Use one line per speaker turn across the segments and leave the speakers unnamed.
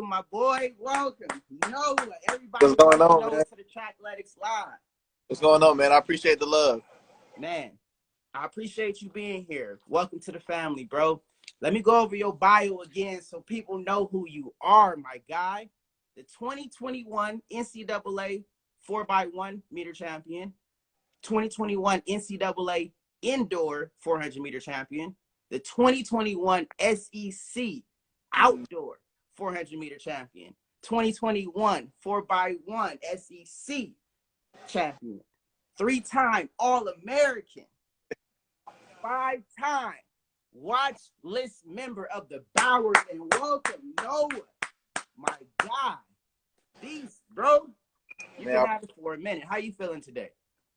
my boy. Welcome. Noah. Everybody
What's going on,
Noah
man?
to the Trackletics Live.
What's going on, man? I appreciate the love.
Man, I appreciate you being here. Welcome to the family, bro. Let me go over your bio again so people know who you are, my guy. The 2021 NCAA 4x1 meter champion, 2021 NCAA indoor 400 meter champion, the 2021 SEC outdoor 400 meter champion, 2021 4x1 SEC champion, 3-time All-American, 5-time watch list member of the Bowers, and welcome Noah, my guy. Beast, bro. You've been at it for a minute. How you feeling today?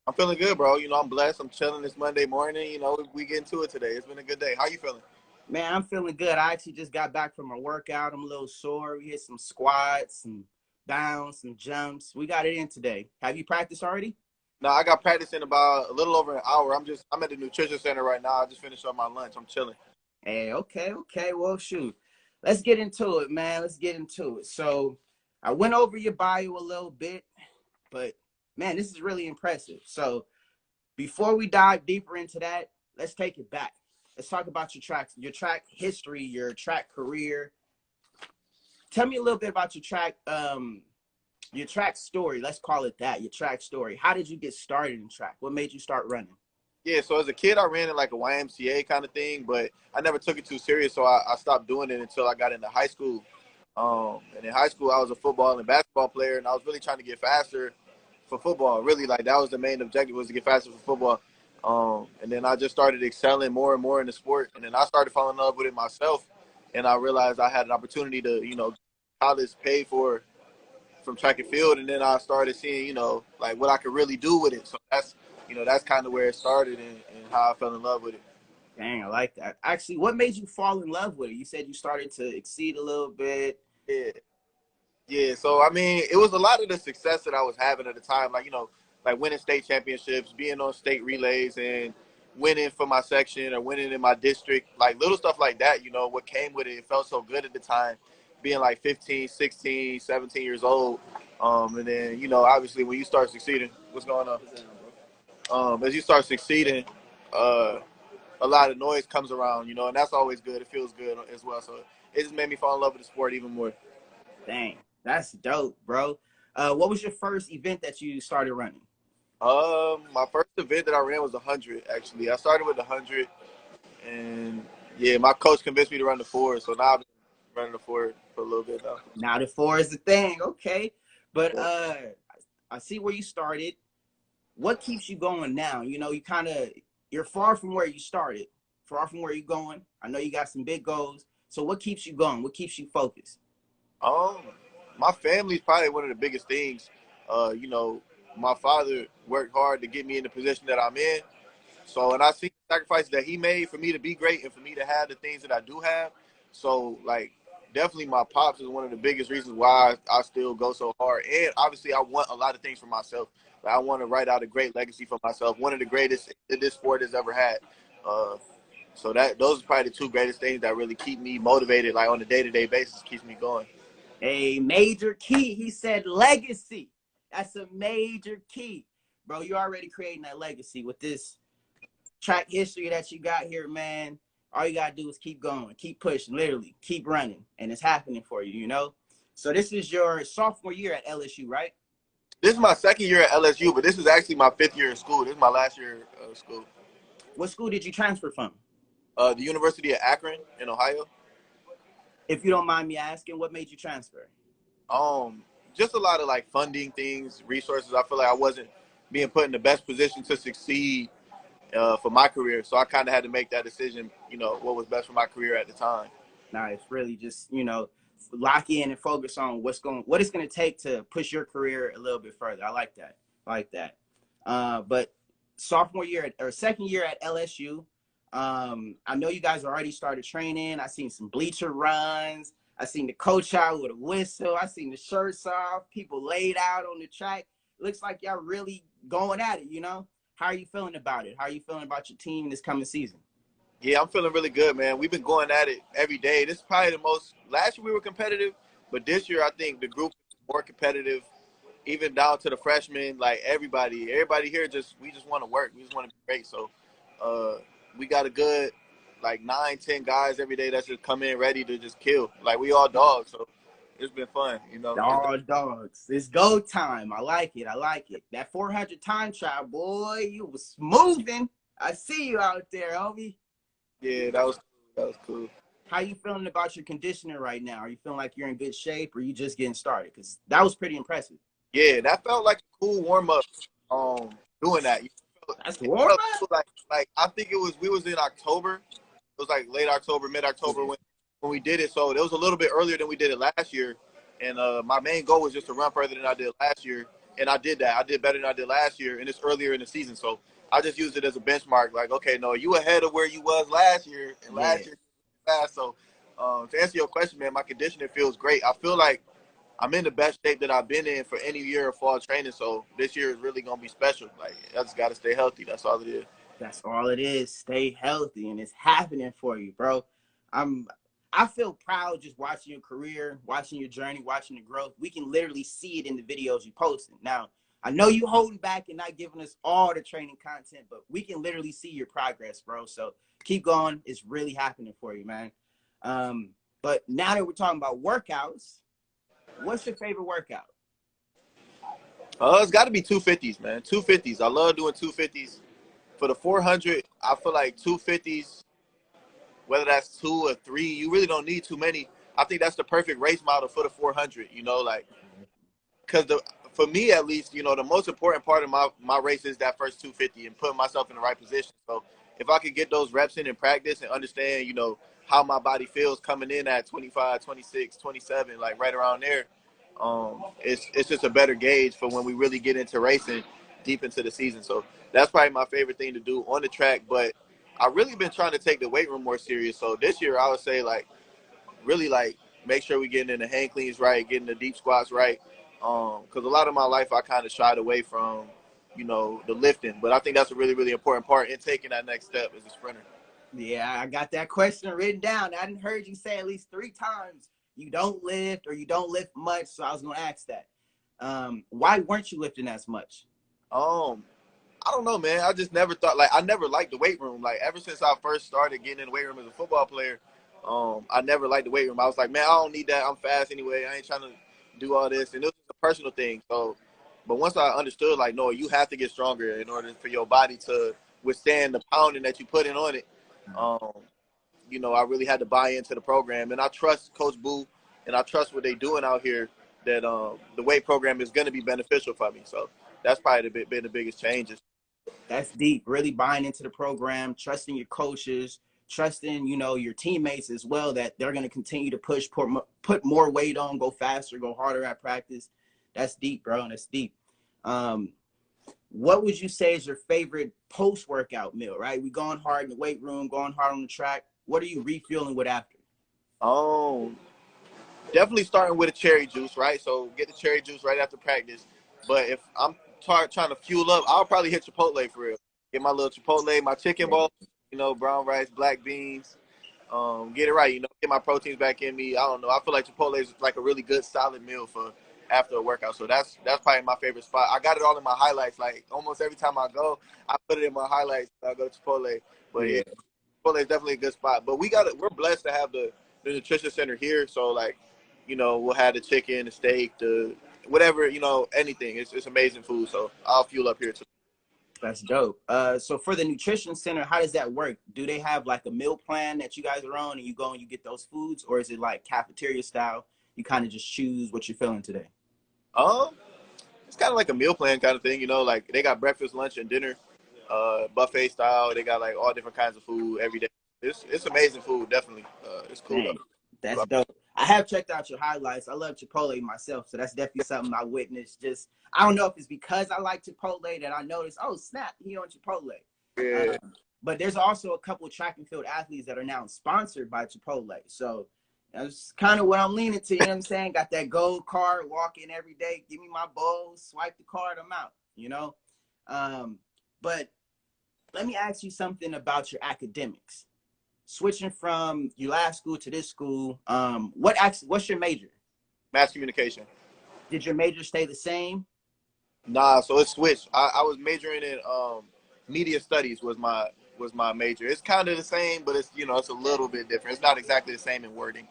I'm feeling good, bro. You know, I'm blessed. I'm chilling this Monday morning. You know, we get into it today. It's been a good day. How you feeling?
Man, I'm feeling good. I actually just got back from a workout. I'm a little sore. We hit some squats, some bounds, some jumps. We got it in today. Have you practiced already?
No, I got practice in about a little over an hour. I'm at the Nutrition Center right now. I just finished up my lunch. I'm chilling.
Hey, okay. Well, shoot. Let's get into it, man. Let's get into it. So I went over your bio a little bit, but, man, this is really impressive. So before we dive deeper into that, let's take it back. Let's talk about your track history, your track career. Tell me a little bit about your track story. Let's call it that, your track story. How did you get started in track? What made you start running?
Yeah, so as a kid, I ran in like a YMCA kind of thing, but I never took it too serious, so I stopped doing it until I got into high school. And in high school, I was a football and basketball player, and I was really trying to get faster for football. Really, like that was the main objective, was to get faster for football. And then I just started excelling more and more in the sport, and then I started falling in love with it myself, and I realized I had an opportunity to, college paid for from track and field, and then I started seeing, like what I could really do with it. So that's kind of where it started and how I fell in love with it.
Dang, I like that. Actually, what made you fall in love with it? You said you started to exceed a little bit.
Yeah. So, I mean, it was a lot of the success that I was having at the time, like winning state championships, being on state relays, and winning for my section or winning in my district, like little stuff like that, what came with it. It felt so good at the time, being like 15, 16, 17 years old. And then, obviously when you start succeeding, what's going on? As you start succeeding, a lot of noise comes around, and that's always good. It feels good as well. So it just made me fall in love with the sport even more.
Dang, that's dope, bro. What was your first event that you started running?
My first event that I ran was 100, actually. I started with 100, and yeah, my coach convinced me to run the 4, so now I've been running the 4 for a little bit now.
Now the 4 is the thing, okay. But I see where you started. What keeps you going now? You're far from where you started, far from where you're going. I know you got some big goals. So what keeps you going? What keeps you focused?
My family's probably one of the biggest things. My father worked hard to get me in the position that I'm in. So, and I see the sacrifices that he made for me to be great and for me to have the things that I do have. So, like, definitely my pops is one of the biggest reasons why I still go so hard. And obviously I want a lot of things for myself. Like, I want to write out a great legacy for myself, one of the greatest that this sport has ever had. So those are probably the 2 greatest things that really keep me motivated, like on a day-to-day basis, keeps me going.
A major key. He said legacy. That's a major key. Bro, you're already creating that legacy with this track history that you got here, man. All you got to do is keep going, keep pushing, literally, keep running, and it's happening for you, So this is your sophomore year at LSU, right?
This is my second year at LSU, but this is actually my 5th year in school. This is my last year of school.
What school did you transfer from?
The University of Akron in Ohio.
If you don't mind me asking, what made you transfer?
Just a lot of like funding things, resources. I feel like I wasn't being put in the best position to succeed for my career. So I kind of had to make that decision, what was best for my career at the time.
Nah, it's really just, lock in and focus on what it's going to take to push your career a little bit further. I like that. But sophomore year or second year at LSU, I know you guys already started training. I seen some bleacher runs. I seen the coach out with a whistle. I seen the shirts off, people laid out on the track. Looks like y'all really going at it, How are you feeling about it? How are you feeling about your team this coming season?
Yeah, I'm feeling really good, man. We've been going at it every day. This is probably last year we were competitive. But this year, I think the group is more competitive, even down to the freshmen. Like everybody here we just want to work. We just want to be great. So we got a good like 9, 10 guys every day that's just come in ready to just kill. Like we all dogs. So it's been fun, you know.
All dogs. It's go time. I like it. I like it. That 400 time trial, boy, you was moving. I see you out there, homie.
Yeah, that was cool.
How you feeling about your conditioning right now? Are you feeling like you're in good shape, or you just getting started? Because that was pretty impressive.
Yeah, that felt like a cool warm up. Doing that.
That's warm up.
Like I think we was in October. It was like late October, mid October when we did it. So it was a little bit earlier than we did it last year. And my main goal was just to run further than I did last year. And I did that. I did better than I did last year, and it's earlier in the season. So I just used it as a benchmark. Like, okay, no, you ahead of where you was last year, and last year fast. So to answer your question, man, my conditioning feels great. I feel like I'm in the best shape that I've been in for any year of fall training. So this year is really gonna be special. Like I just gotta stay healthy. That's all it is.
That's all it is. Stay healthy, and it's happening for you, bro. I feel proud just watching your career, watching your journey, watching the growth. We can literally see it in the videos you posting. Now, I know you holding back and not giving us all the training content, but we can literally see your progress, bro. So keep going. It's really happening for you, man. But now that we're talking about workouts, what's your favorite workout?
It's got to be 250s, man. 250s. I love doing 250s. For the 400, I feel like 250s, whether that's 2 or 3, you really don't need too many. I think that's the perfect race model for the 400, you know, like, because for me at least, you know, the most important part of my race is that first 250 and putting myself in the right position. So if I could get those reps in practice and understand, you know, how my body feels coming in at 25, 26, 27, like right around there, it's just a better gauge for when we really get into racing deep into the season. So that's probably my favorite thing to do on the track. But I've really been trying to take the weight room more serious. So this year I would say like really like make sure we're getting in the hand cleans right, getting the deep squats right. Because a lot of my life I kind of shied away from, you know, the lifting. But I think that's a really, really important part in taking that next step as a sprinter.
Yeah, I got that question written down. I didn't heard you say at least 3 times you don't lift or you don't lift much. So I was going to ask that. Why weren't you lifting as much?
I don't know, man. I just never thought, like, I never liked the weight room. Like, ever since I first started getting in the weight room as a football player, I never liked the weight room. I was like, man, I don't need that. I'm fast anyway. I ain't trying to do all this. And it was just a personal thing. So, but once I understood, like, no, you have to get stronger in order for your body to withstand the pounding that you put in on it. You know, I really had to buy into the program. And I trust Coach Boo and I trust what they're doing out here that the weight program is going to be beneficial for me. So that's probably been the biggest changes.
That's deep. Really buying into the program, trusting your coaches, trusting, you know, your teammates as well, that they're going to continue to push, put more weight on, go faster, go harder at practice. That's deep, bro. That's deep. What would you say is your favorite post-workout meal, right? We going hard in the weight room, going hard on the track. What are you refueling with after?
Definitely starting with a cherry juice, right? So get the cherry juice right after practice. But if I'm trying to fuel up, I'll probably hit Chipotle for real. Get my little Chipotle, my chicken ball, you know, brown rice, black beans. Get it right, you know, get my proteins back in me. I don't know. I feel like Chipotle is like a really good solid meal for after a workout. So that's probably my favorite spot. I got it all in my highlights. Like almost every time I go, I put it in my highlights. I go to Chipotle. But yeah, Chipotle is definitely a good spot. But we're blessed to have the nutrition center here. So like, you know, we'll have the chicken, the steak, the whatever, you know, anything. It's amazing food. So I'll fuel up here too.
That's dope. So for the nutrition center, how does that work? Do they have like a meal plan that you guys are on and you go and you get those foods, or is it like cafeteria style? You kind of just choose what you're feeling today.
It's kind of like a meal plan kind of thing, you know, like they got breakfast, lunch, and dinner, buffet style. They got like all different kinds of food every day. It's amazing food, definitely. It's cool.
Dang, that's dope. I have checked out your highlights. I love Chipotle myself, so that's definitely something I witnessed. Just I don't know if it's because I like Chipotle that I noticed, oh snap, he on Chipotle.
Yeah.
But there's also a couple of track and field athletes that are now sponsored by Chipotle. So that's kind of what I'm leaning to, you know what I'm saying? Got that gold card, walk in every day, give me my bowl, swipe the card, I'm out, you know? But let me ask you something about your academics. Switching from your last school to this school, what's your major?
Mass communication.
Did your major stay the same?
Nah, so it switched. I was majoring in media studies was my major. It's kind of the same, but it's it's a little bit different. It's not exactly the same in wording.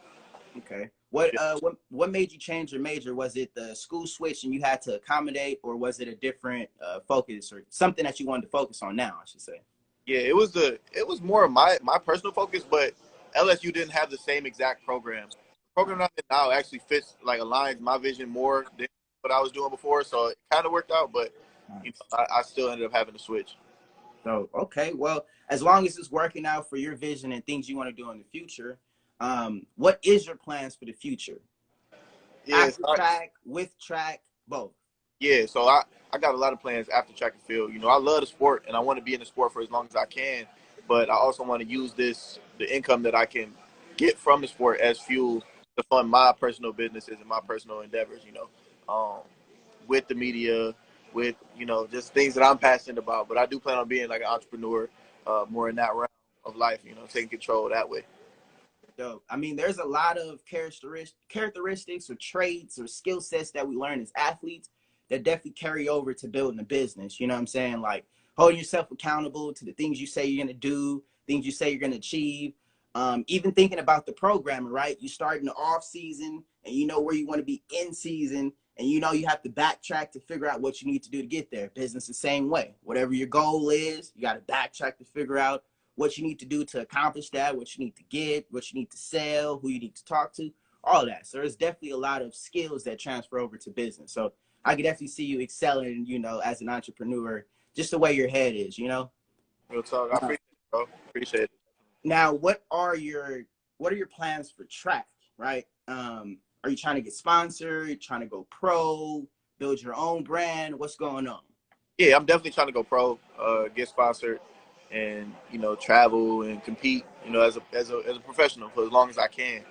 Okay. What made you change your major? Was it the school switch and you had to accommodate, or was it a different focus or something that you wanted to focus on now, I should say?
Yeah, it was more of my personal focus, but LSU didn't have the same exact program. The program I'm in now actually fits like aligns my vision more than what I was doing before, so it kind of worked out. But
Nice.
I still ended up having to switch.
So, okay. Well, as long as it's working out for your vision and things you want to do in the future, what is your plans for the future?
Yeah,
After track, with track, both.
yeah. So I got a lot of plans after track and field. I love the sport and I want to be in the sport for as long as I can, but I also want to use the income that I can get from the sport as fuel to fund my personal businesses and my personal endeavors. With the media, with just things that I'm passionate about. But I do plan on being like an entrepreneur, more in that realm of life. Taking control that way.
Dope. I mean, there's a lot of characteristics or traits or skill sets that we learn as athletes that definitely carry over to building a business. You know what I'm saying? Like holding yourself accountable to the things you say you're going to do, things you say you're going to achieve. Even thinking about the programming, right? You start in the off season and you know where you want to be in season, and you know you have to backtrack to figure out what you need to do to get there. Business the same way. Whatever your goal is, you got to backtrack to figure out what you need to do to accomplish that, what you need to get, what you need to sell, who you need to talk to, all that. So there's definitely a lot of skills that transfer over to business. So I could definitely see you excelling, as an entrepreneur, just the way your head is.
Real talk. I appreciate it, bro. Appreciate it.
Now, what are your plans for track, right? Are you trying to get sponsored, trying to go pro, build your own brand? What's going on?
Yeah, I'm definitely trying to go pro, get sponsored, and travel and compete. As a professional for as long as I can.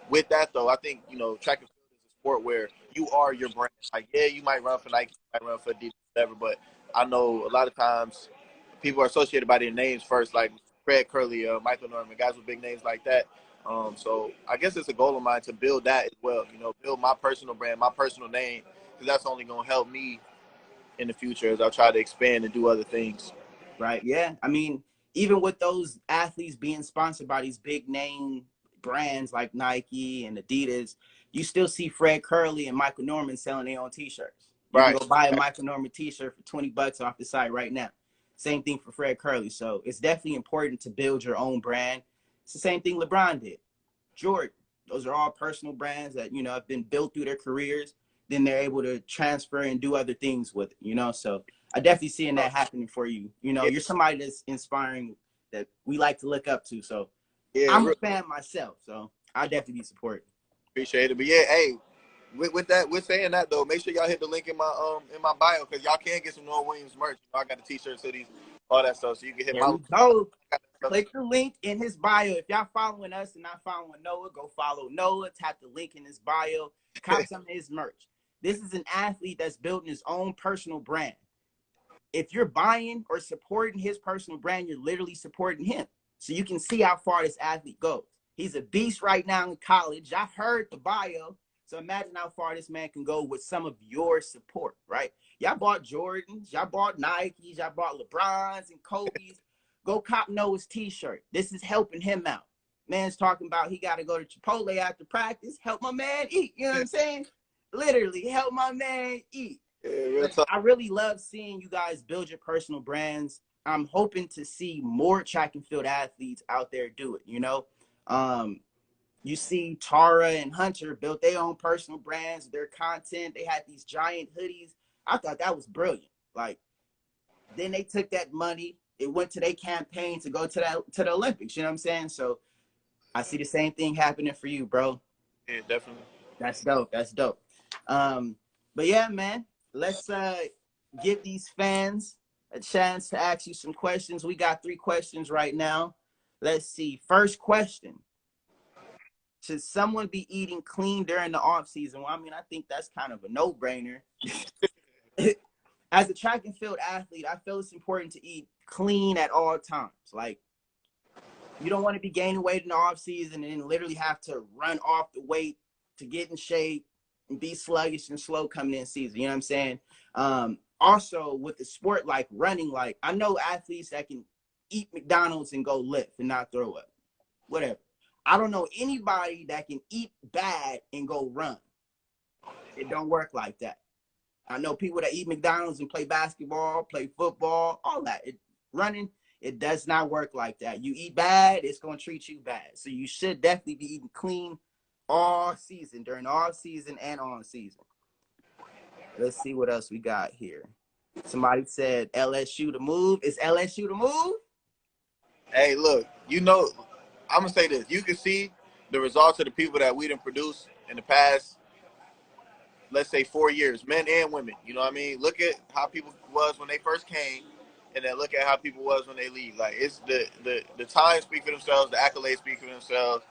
With that though, I think track and field is a sport where you are your brand. Like, yeah, you might run for Nike, you might run for Adidas, whatever, but I know a lot of times people are associated by their names first, like Fred Curley, Michael Norman, guys with big names like that. So I guess it's a goal of mine to build that as well. Build my personal brand, my personal name, because that's only going to help me in the future as I try to expand and do other things.
Right. Yeah. I mean, even with those athletes being sponsored by these big name brands like Nike and Adidas, you still see Fred Curley and Michael Norman selling their own t-shirts. You can
Right.
go buy a Michael Norman t-shirt for $20 off the site right now. Same thing for Fred Curley. So it's definitely important to build your own brand. It's the same thing LeBron did. Jordan. Those are all personal brands that, have been built through their careers. Then they're able to transfer and do other things with it. So I definitely seeing that happening for you.
Yeah,
You're somebody that's inspiring that we like to look up to. So
yeah,
I'm a fan myself. So I'll definitely be supporting.
appreciate it. But yeah, hey, with saying that though, make sure y'all hit the link in my bio because y'all can get some Noah Williams merch. I got the t-shirts, hoodies, all that stuff. So you can hit
There
my.
we go. Click the link in his bio. If y'all following us and not following Noah, go follow Noah. Tap the link in his bio. Cop some of his merch. This is an athlete that's building his own personal brand. If you're buying or supporting his personal brand, you're literally supporting him. So you can see how far this athlete goes. He's a beast right now in college. I heard the bio. So imagine how far this man can go with some of your support, right? Y'all bought Jordans, y'all bought Nikes, y'all bought LeBrons and Kobe's. Go cop Noah's t-shirt. This is helping him out. Man's talking about he got to go to Chipotle after practice. Help my man eat. You know what I'm saying? Literally, help my man eat.
Yeah,
But I really love seeing you guys build your personal brands. I'm hoping to see more track and field athletes out there do it. You see Tara and Hunter built their own personal brands, their content. They had these giant hoodies. I thought that was brilliant. Like, then they took that money. It went to their campaign to go to the Olympics. You know what I'm saying? So I see the same thing happening for you, bro.
yeah, definitely.
That's dope. That's dope. But yeah, man, let's give these fans a chance to ask you some questions. We got 3 questions right now. Let's see. First question. Should someone be eating clean during the off season? Well, I mean, I think that's kind of a no-brainer. As a track and field athlete, I feel it's important to eat clean at all times. Like, you don't want to be gaining weight in the off season and then literally have to run off the weight to get in shape and be sluggish and slow coming in season. You know what I'm saying? Also with the sport like running, like I know athletes that can eat McDonald's and go lift and not throw up. Whatever. I don't know anybody that can eat bad and go run. It don't work like that. I know people that eat McDonald's and play basketball, play football, all that. Running, it does not work like that. You eat bad, it's going to treat you bad. So you should definitely be eating clean all season, during all season and on season. Let's see what else we got here. Somebody said LSU to move. Is LSU to move?
Hey, look, you know, I'm going to say this. You can see the results of the people that we done produced in the past, let's say 4 years, men and women. You know what I mean? Look at how people was when they first came, and then look at how people was when they leave. Like, it's the times speak for themselves, the accolades speak for themselves,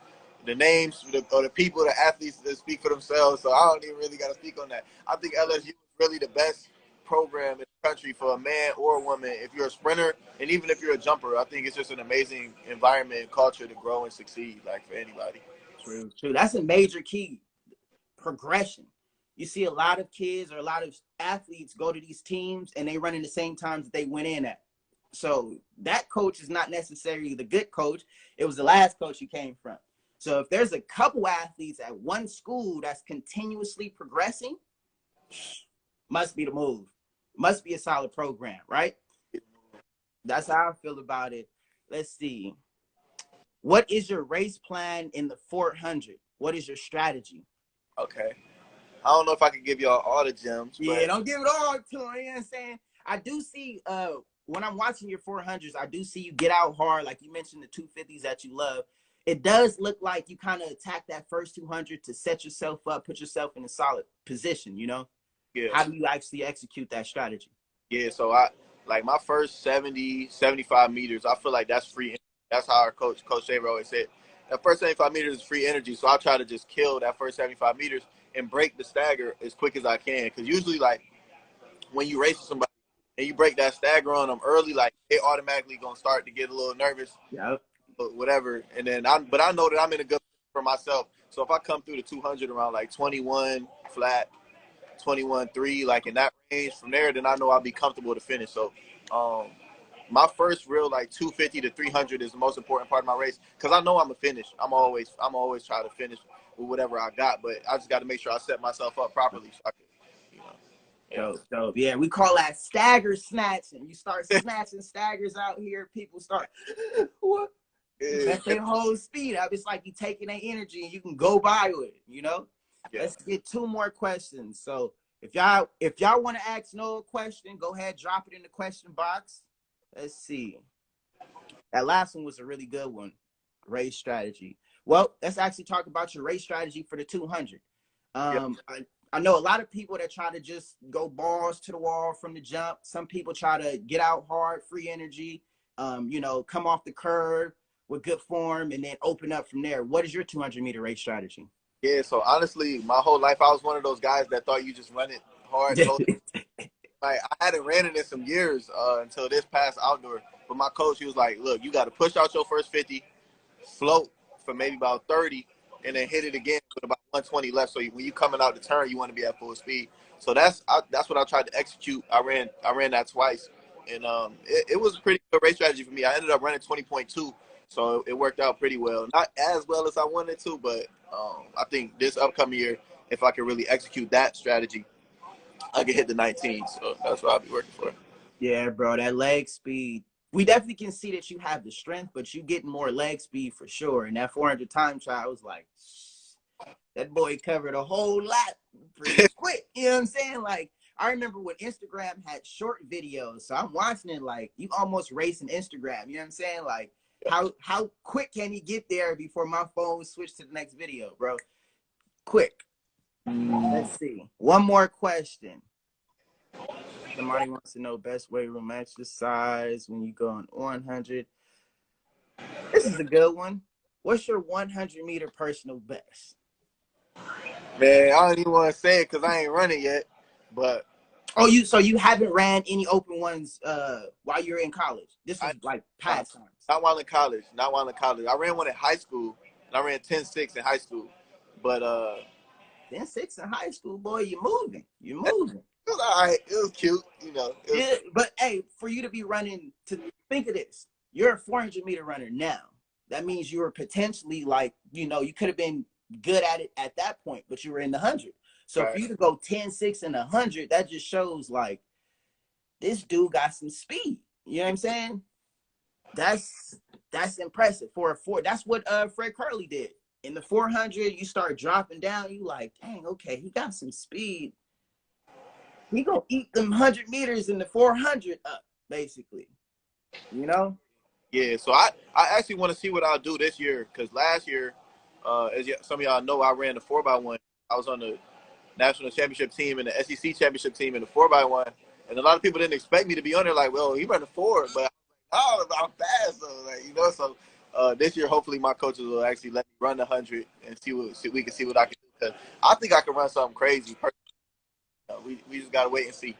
the names or the people, the athletes that speak for themselves. So I don't even really got to speak on that. I think LSU is really the best program in the country for a man or a woman. If you're a sprinter and even if you're a jumper, I think it's just an amazing environment and culture to grow and succeed, like for anybody.
True, true. That's a major key. Progression. You see a lot of kids or a lot of athletes go to these teams and they run in the same times that they went in at. So that coach is not necessarily the good coach. It was the last coach you came from. So if there's a couple athletes at one school that's continuously progressing, must be the move. Must be a solid program, right? That's how I feel about it. Let's see. What is your race plan in the 400? What is your strategy?
Okay. I don't know if I can give y'all all the gems,
Yeah,
but
don't give it all to him. You know what I'm saying? I do see, when I'm watching your 400s, I do see you get out hard. Like you mentioned the 250s that you love. It does look like you kind of attack that first 200 to set yourself up, put yourself in a solid position, you know?
yeah.
How do you actually execute that strategy?
Yeah, so I like my first 70, 75 meters, I feel like that's free energy. That's how our Coach Shaver always said. That first 75 meters is free energy. So I try to just kill that first 75 meters and break the stagger as quick as I can. Because usually, like, when you race with somebody and you break that stagger on them early, like, they automatically going to start to get a little nervous,
Yeah.
whatever. And then but I know that I'm in a good for myself. So if I come through the 200 around like 21 flat, 21-3, like in that range from there, then I know I'll be comfortable to finish. So my first real like 250 to 300 is the most important part of my race because I know I'm a finish. I'm always trying to finish with whatever I got, but I just got to make sure I set myself up properly so I can, you know. Yeah.
Dope. Yeah, we call that stagger snatching. You start snatching staggers out here, people start what? Let their whole speed up. It's like you taking their energy and you can go by with it, you know? Yeah. Let's get 2 more questions. So if y'all want to ask Noah a question, go ahead, drop it in the question box. Let's see. That last one was a really good one. Race strategy. Well, let's actually talk about your race strategy for the 200. I know a lot of people that try to just go balls to the wall from the jump. Some people try to get out hard, free energy, come off the curve with good form and then open up from there. What is your 200-meter race strategy?
Yeah, so honestly, my whole life I was one of those guys that thought you just run it hard. Like I hadn't ran it in some years until this past outdoor. But my coach, he was like, "Look, you got to push out your first 50, float for maybe about 30, and then hit it again with about 120 left. So when you coming out the turn, you want to be at full speed." So that's what I tried to execute. I ran that twice, and it was a pretty good race strategy for me. I ended up running 20.2, so it worked out pretty well. Not as well as I wanted to, but I think this upcoming year, if I can really execute that strategy, I can hit the 19. So that's what I'll be working for.
Yeah, bro, that leg speed. We definitely can see that you have the strength, but you getting more leg speed for sure. And that 400 time trial was like, that boy covered a whole lot pretty quick. You know what I'm saying? Like, I remember when Instagram had short videos. So I'm watching it like you almost racing Instagram. You know what I'm saying? Like, how quick can he get there before my phone switched to the next video, bro? Quick. Let's see. One more question. Somebody wants to know best weight room exercise when you go on 100. This is a good one. What's your 100-meter personal best?
Man, I don't even want to say it because I ain't running yet. But
so you haven't ran any open ones while you're in college? This is like past times.
Not while in college. I ran one in high school, and I ran 10.6 in high school. But
10-6 in high school, boy, you're moving. You're moving.
It was all right. It was cute, you know.
Yeah, but hey, for you to be running, to think of this, you're a 400-meter runner now. That means you were potentially like, you know, you could have been good at it at that point, but you were in the 100. So
right.
for you to go 10-6 in 100, that just shows like this dude got some speed. You know what I'm saying? That's impressive for a four. That's what Fred Curley did. In the 400, you start dropping down. You like, dang, okay, he got some speed. He gonna eat them 100 meters in the 400 up, basically. You know?
Yeah, so I actually want to see what I'll do this year because last year, as some of y'all know, I ran the 4x1. I was on the national championship team and the SEC championship team in the 4x1, and a lot of people didn't expect me to be on there. Like, well, he ran the 4, but oh, I'm fast, so like, you know. So this year, hopefully, my coaches will actually let me run the 100 and see we can see what I can do. Because I think I can run something crazy. We just gotta wait and see.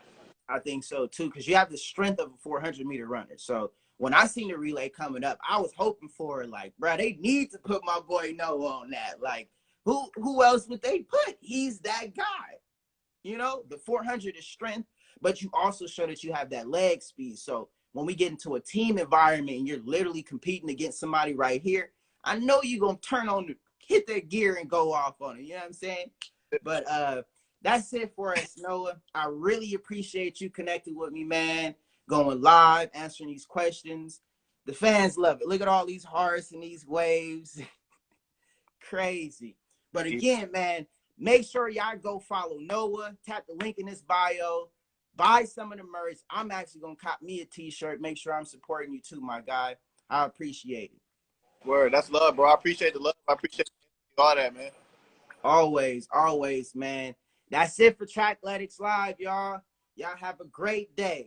I think so too, because you have the strength of a 400-meter runner. So when I seen the relay coming up, I was hoping for like, bro, they need to put my boy Noah on that. Like, who else would they put? He's that guy. You know, the 400 is strength, but you also show that you have that leg speed. So when we get into a team environment and you're literally competing against somebody right here, I know you're gonna turn on, hit that gear and go off on it. You know what I'm saying? But that's it for us, Noah. I really appreciate you connecting with me, man. Going live, answering these questions. The fans love it. Look at all these hearts and these waves. Crazy. But again, man, make sure y'all go follow Noah. Tap the link in this bio. Buy some of the merch. I'm actually going to cop me a t-shirt. Make sure I'm supporting you too, my guy. I appreciate it.
Word, that's love, bro. I appreciate the love. I appreciate all that, man.
Always, always, man. That's it for Trackletics Live, y'all. Y'all have a great day.